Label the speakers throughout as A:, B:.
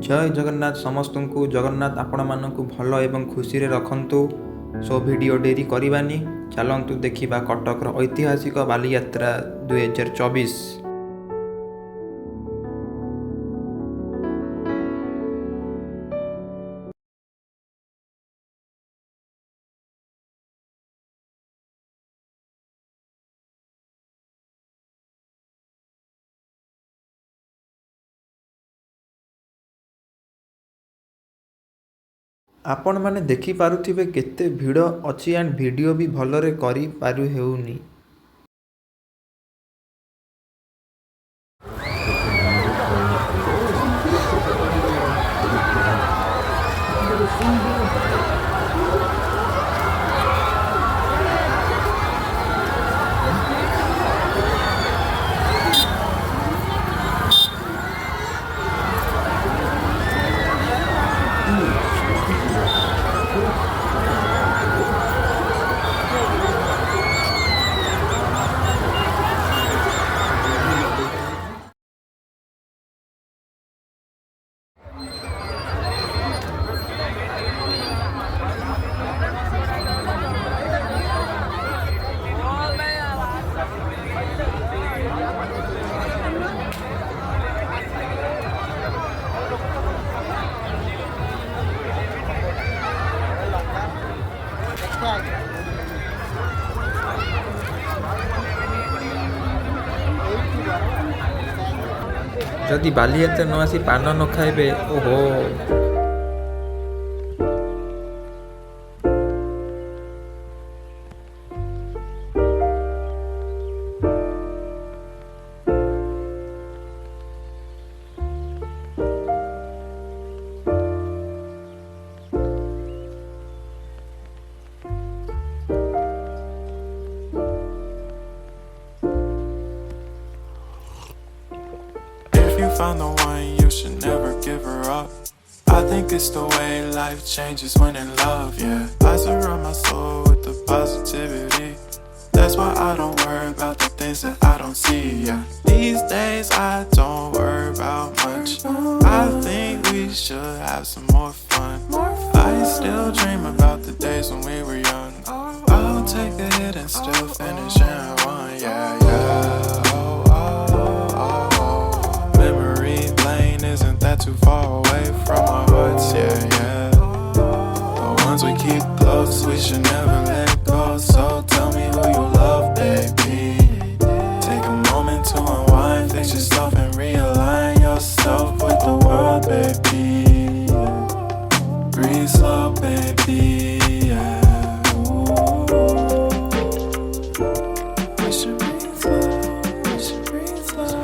A: जय जगन्नाथ समस्त को जगन्नाथ आपण मानक भल एवं खुशी रे रखंतु। सो वीडियो डेरी करवानी चलतु देखा कटकर ऐतिहासिक बालीयात्रा 2024। आपण माने देखि पारुथिबे केते भिड़ अछि एंड वीडियो भी भलरे करी पारु हेउनी। जदि बालीयात्रा न आसी पान न खाइबे ओहो।
B: Found the one, you should never give her up. I think it's the way life changes when in love, yeah. I surround my soul with the positivity. That's why I don't worry about the things that I don't see, yeah. These days I don't worry about much. I think we should have some more fun. I still dream about the days when we were young. I'll take a hit and still finish and run, yeah, yeah. Isn't that too far away from our hearts, yeah, yeah. The ones we keep close, we should never let go. So tell me who you love, baby. Take a moment to unwind, fix yourself and realign yourself with the world, baby. Breathe slow, baby, yeah. We should breathe slow, we should breathe slow.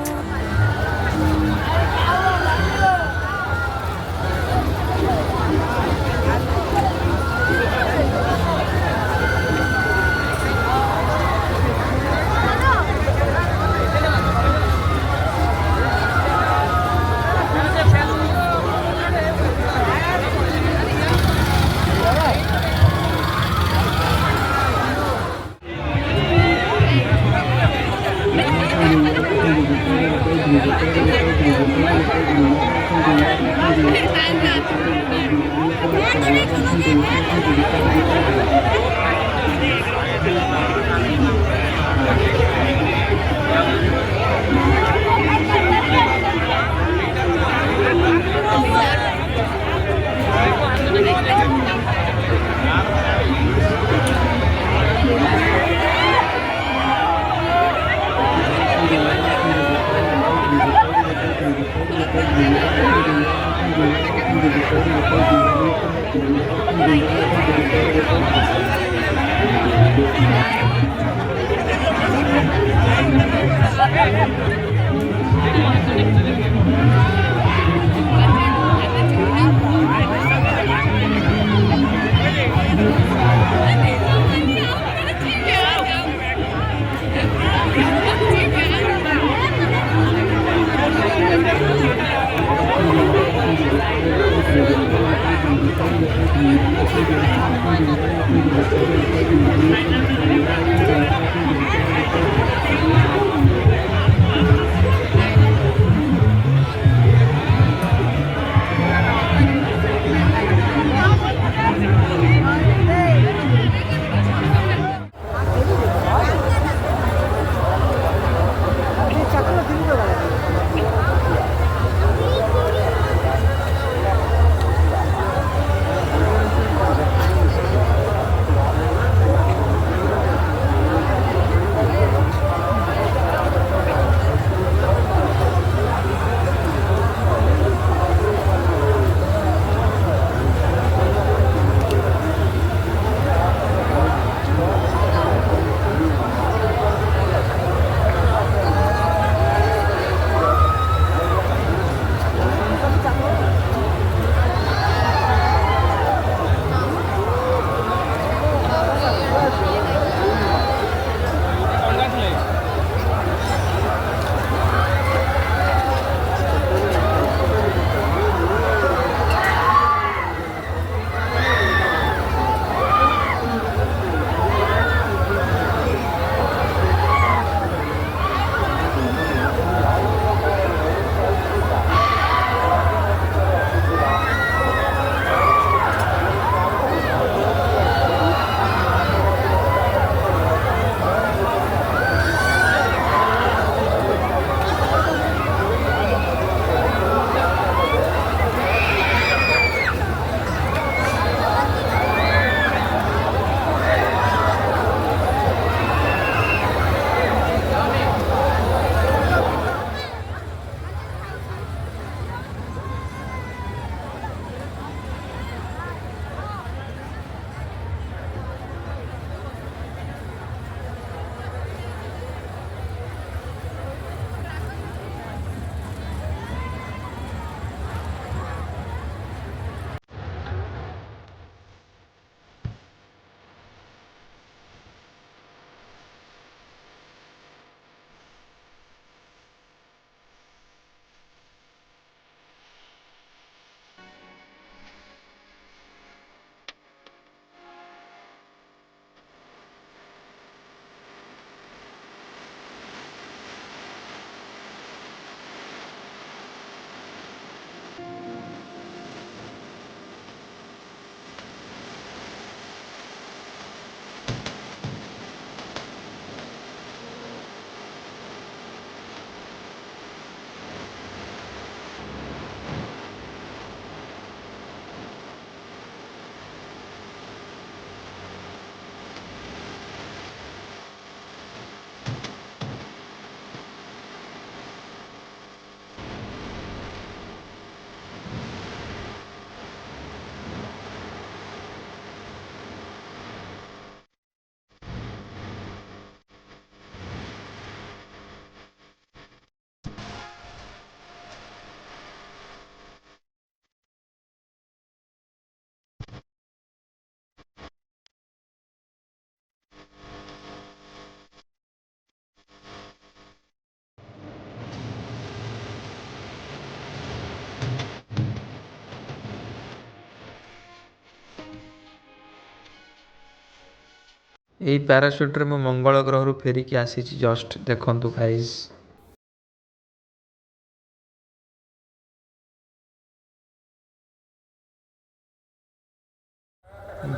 A: ଏଇ ପ୍ୟାରାସୁଟ୍ରେ ମୁଁ ମଙ୍ଗଳ ଗ୍ରହରୁ ଫେରିକି ଆସିଛି just ଦେଖନ୍ତୁ guys.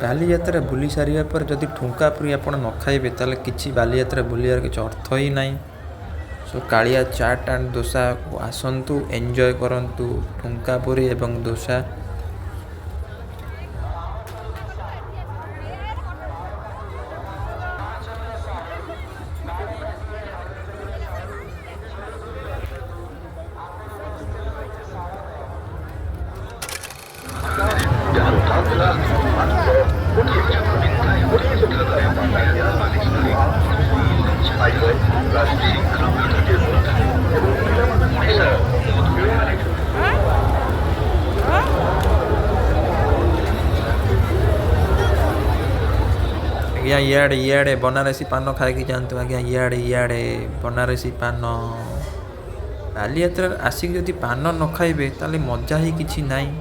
A: Baliyatra ବୁଲି ସାରିବା ପରେ ଯଦି ଠୁଙ୍କା ପୁରୀ ଆପଣ ନ ଖାଇବେ ତାହେଲେ କିଛି ବାଲିଯାତ୍ରା ବୁଲିବାର କିଛି ଅର୍ଥ ହିଁ ନାହିଁ। ସୋ କାଳିଆ ଚାଟ୍ ଆଣ୍ଡ ଦୋସାକୁ ଆସନ୍ତୁ, ଏନ୍ଜୟ କରନ୍ତୁ ଠୁଙ୍କା ପୁରୀ ଏବଂ ଦୋସା। ଆଜ୍ଞା ଇଆଡ଼େ ବନାରସୀ ପାନ ଖାଇକି ଯାଆନ୍ତୁ ଆଜ୍ଞା, ଇଆଡ଼େ ବନାରସୀ ପାନ। ବାଲିଯାତ୍ରାରେ ଆସିକି ଯଦି ପାନ ନ ଖାଇବେ ତାହେଲେ ମଜା ହିଁ କିଛି ନାହିଁ।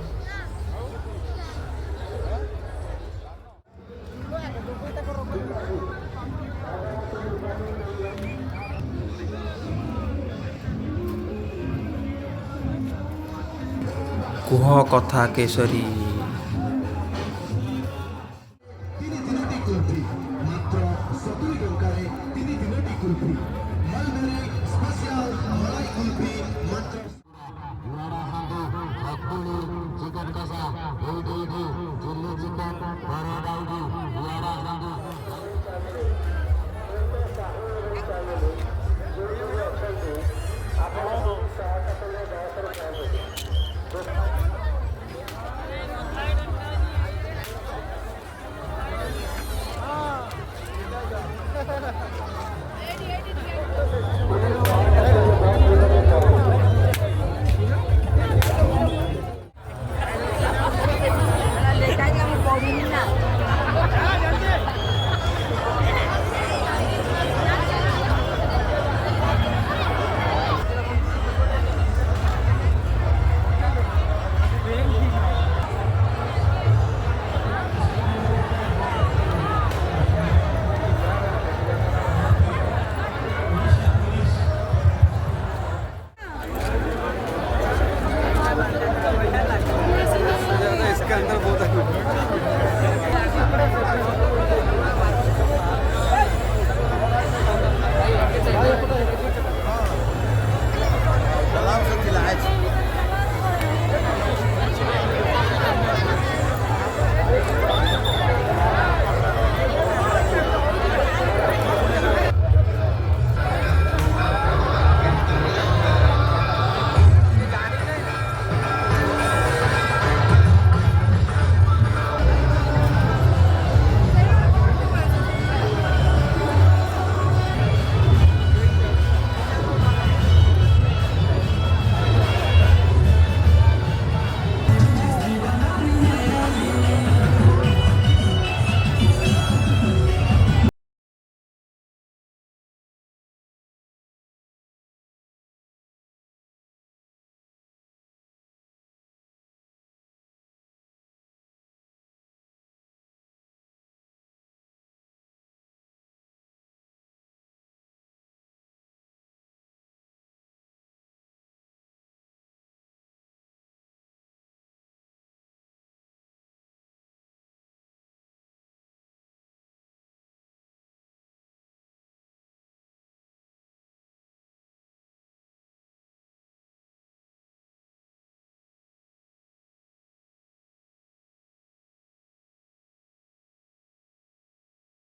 A: କୁହ କଥା କେଶରୀ।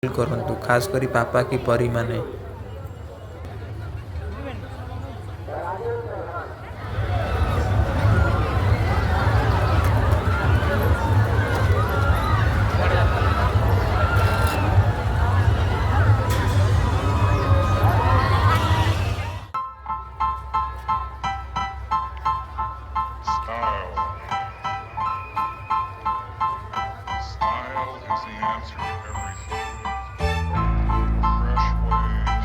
A: କରନ୍ତୁ ଖାସ୍ କରି ପାପା କି ପରି ମାନେ।
B: Style. Style is the answer to everything. Fresh ways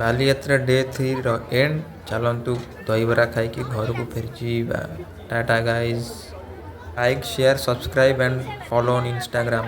A: Baliyatra day 3 end. ଚାଲନ୍ତୁ ଦହିବରା ଖାଇକି ଘରକୁ ଫେରିଯିବା। Tata guys. Like, share, subscribe and follow on Instagram।